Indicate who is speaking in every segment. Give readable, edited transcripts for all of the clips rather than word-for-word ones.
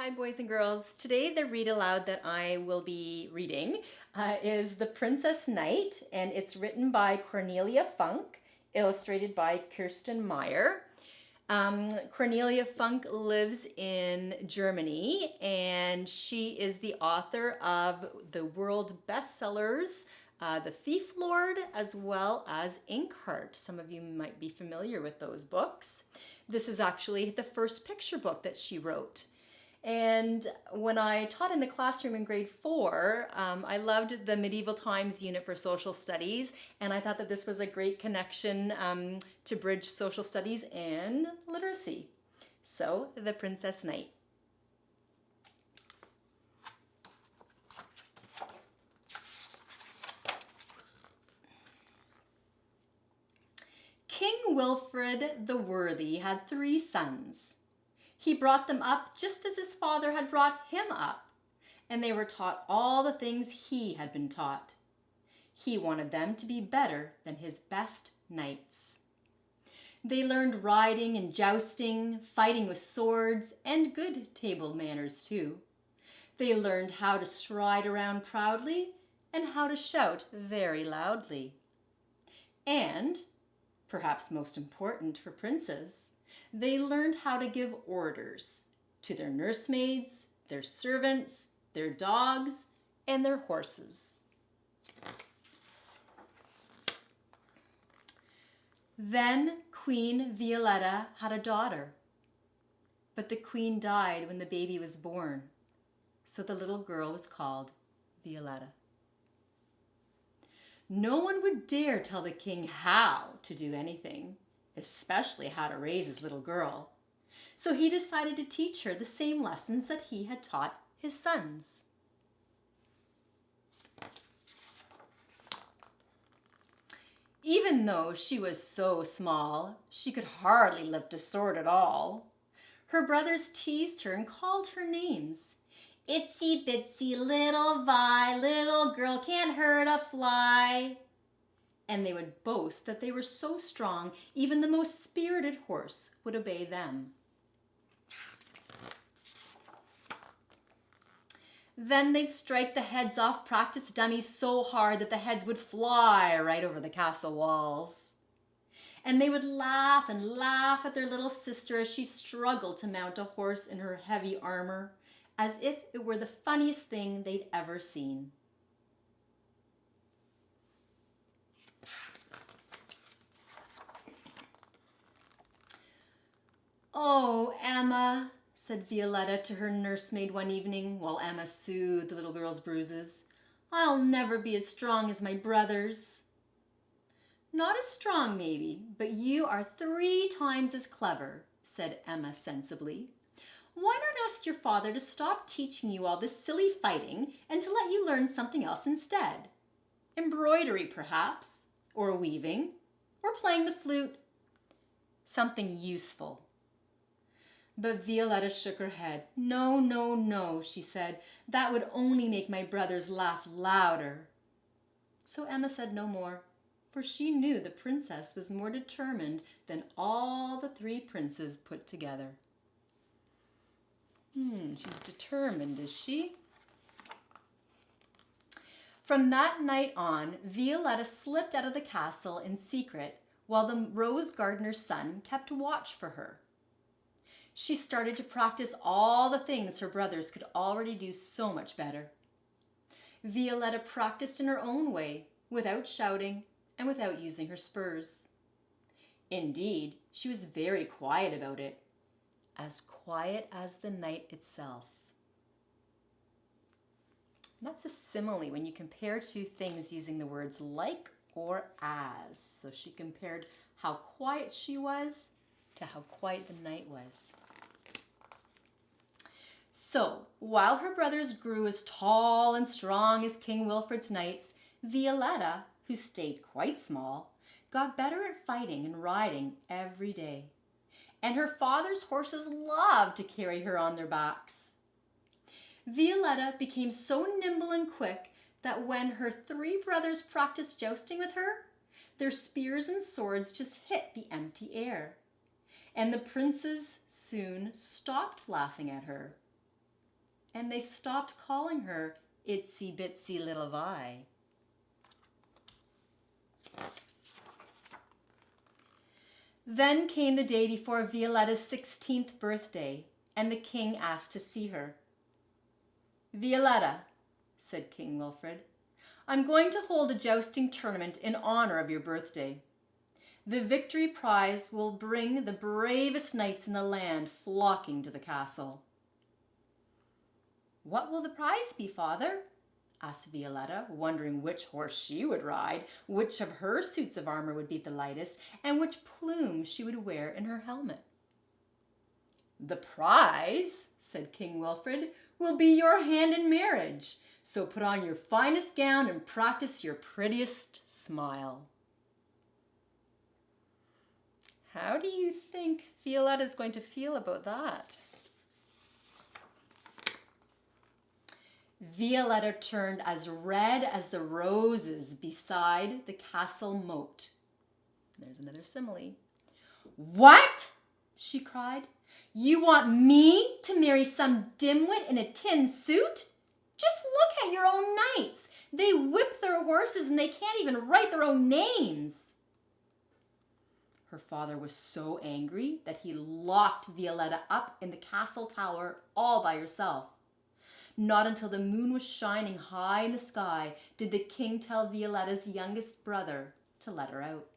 Speaker 1: Hi, boys and girls. Today, the read aloud that I will be reading is The Princess Knight, and it's written by Cornelia Funk, illustrated by Kirsten Meyer. Cornelia Funk lives in Germany, and she is the author of the world bestsellers, The Thief Lord, as well as Inkheart. Some of you might be familiar with those books. This is actually the first picture book that she wrote. And when I taught in the classroom in grade 4, I loved the medieval times unit for social studies, and I thought that this was a great connection to bridge social studies and literacy. So, The Princess Knight. King Wilfrid the Worthy had 3 sons. He brought them up just as his father had brought him up, and they were taught all the things he had been taught. He wanted them to be better than his best knights. They learned riding and jousting, fighting with swords, and good table manners too. They learned how to stride around proudly and how to shout very loudly. And, perhaps most important for princes, they learned how to give orders to their nursemaids, their servants, their dogs, and their horses. Then Queen Violetta had a daughter, but the queen died when the baby was born, so the little girl was called Violetta. No one would dare tell the king how to do anything, especially how to raise his little girl. So he decided to teach her the same lessons that he had taught his sons. Even though she was so small, she could hardly lift a sword at all. Her brothers teased her and called her names. Itsy bitsy little Vi, little girl can't hurt a fly. And they would boast that they were so strong, even the most spirited horse would obey them. Then they'd strike the heads off practice dummies so hard that the heads would fly right over the castle walls. And they would laugh and laugh at their little sister as she struggled to mount a horse in her heavy armor, as if it were the funniest thing they'd ever seen. "Oh, Emma," said Violetta to her nursemaid one evening while Emma soothed the little girl's bruises, "I'll never be as strong as my brothers." "Not as strong, maybe, but you are 3 times as clever," said Emma sensibly. "Why not ask your father to stop teaching you all this silly fighting and to let you learn something else instead? Embroidery, perhaps, or weaving, or playing the flute. Something useful." But Violetta shook her head. "No, no, no," she said. "That would only make my brothers laugh louder." So Emma said no more, for she knew the princess was more determined than all the 3 princes put together. She's determined, is she? From that night on, Violetta slipped out of the castle in secret while the rose gardener's son kept watch for her. She started to practice all the things her brothers could already do so much better. Violetta practiced in her own way, without shouting and without using her spurs. Indeed, she was very quiet about it, as quiet as the night itself. That's a simile when you compare 2 things using the words like or as. So she compared how quiet she was to how quiet the night was. So, while her brothers grew as tall and strong as King Wilfrid's knights, Violetta, who stayed quite small, got better at fighting and riding every day. And her father's horses loved to carry her on their backs. Violetta became so nimble and quick that when her 3 brothers practiced jousting with her, their spears and swords just hit the empty air. And the princes soon stopped laughing at her. and they stopped calling her Itsy Bitsy Little Vi. Then came the day before Violetta's 16th birthday, and the king asked to see her. "Violetta," said King Wilfred, "I'm going to hold a jousting tournament in honor of your birthday. The victory prize will bring the bravest knights in the land flocking to the castle." "What will the prize be, father?" asked Violetta, wondering which horse she would ride, which of her suits of armor would be the lightest, and which plume she would wear in her helmet. "The prize," said King Wilfred, "will be your hand in marriage. So put on your finest gown and practice your prettiest smile." How do you think Violetta is going to feel about that? Violetta turned as red as the roses beside the castle moat. There's another simile. "What?" she cried. "You want me to marry some dimwit in a tin suit? Just look at your own knights. They whip their horses and they can't even write their own names." Her father was so angry that he locked Violetta up in the castle tower all by herself. Not until the moon was shining high in the sky did the king tell Violetta's youngest brother to let her out.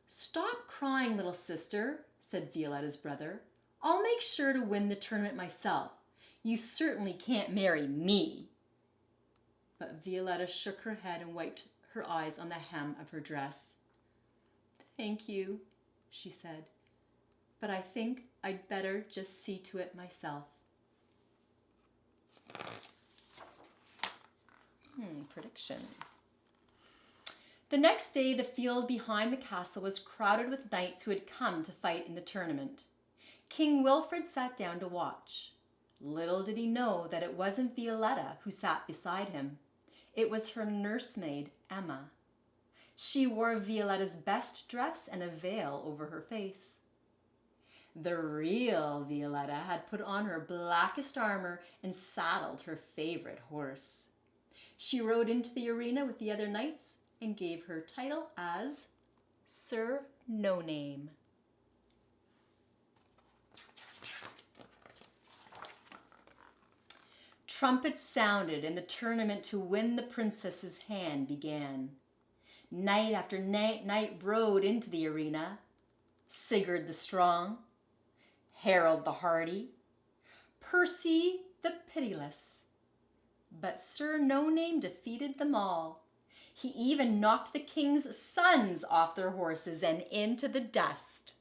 Speaker 1: "Stop crying, little sister," said Violetta's brother. "I'll make sure to win the tournament myself. You certainly can't marry me." But Violetta shook her head and wiped her eyes on the hem of her dress. "Thank you," she said, "but I think I'd better just see to it myself." Prediction. The next day, the field behind the castle was crowded with knights who had come to fight in the tournament. King Wilfred sat down to watch. Little did he know that it wasn't Violetta who sat beside him. It was her nursemaid, Emma. She wore Violetta's best dress and a veil over her face. The real Violetta had put on her blackest armor and saddled her favorite horse. She rode into the arena with the other knights and gave her title as Sir No Name. Trumpets sounded and the tournament to win the princess's hand began. Knight after knight rode into the arena. Sigurd the Strong, Harold the Hardy, Percy the Pitiless. But Sir No Name defeated them all. He even knocked the king's sons off their horses and into the dust.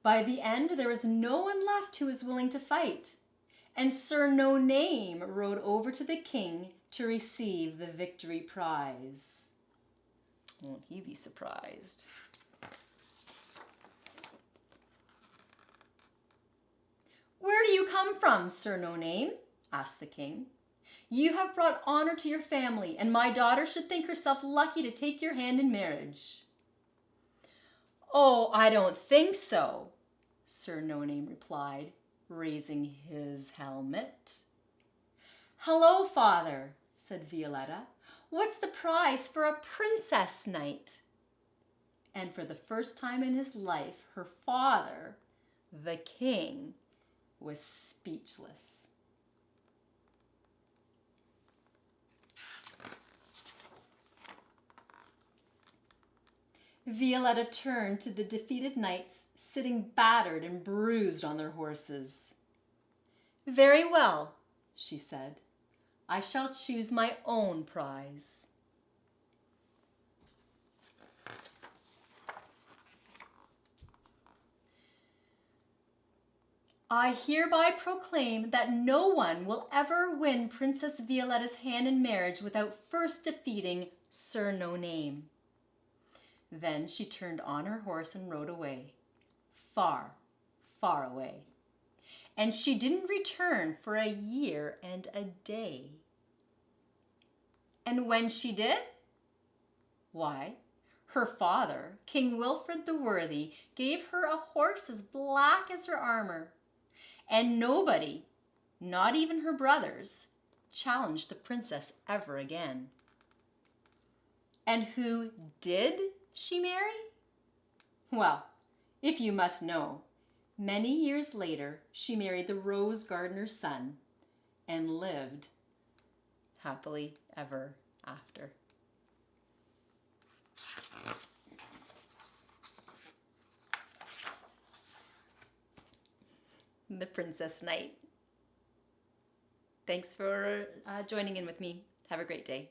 Speaker 1: By the end, there was no one left who was willing to fight, and Sir No Name rode over to the king to receive the victory prize. Won't he be surprised? "Where do you come from, Sir No Name?" asked the king. "You have brought honor to your family, and my daughter should think herself lucky to take your hand in marriage." "Oh, I don't think so," Sir No Name replied, raising his helmet. "Hello, father," said Violetta. "What's the prize for a princess knight?" And for the first time in his life, her father, the king, was speechless. Violetta turned to the defeated knights sitting battered and bruised on their horses. "Very well," she said. "I shall choose my own prize." "I hereby proclaim that no one will ever win Princess Violetta's hand in marriage without first defeating Sir No Name." Then she turned on her horse and rode away, far, far away. And she didn't return for a year and a day. And when she did, why, her father, King Wilfred the Worthy, gave her a horse as black as her armor. and nobody, not even her brothers, challenged the princess ever again. And who did she marry? Well, if you must know, many years later, she married the rose gardener's son and lived happily ever after. The Princess Knight. Thanks for joining in with me. Have a great day.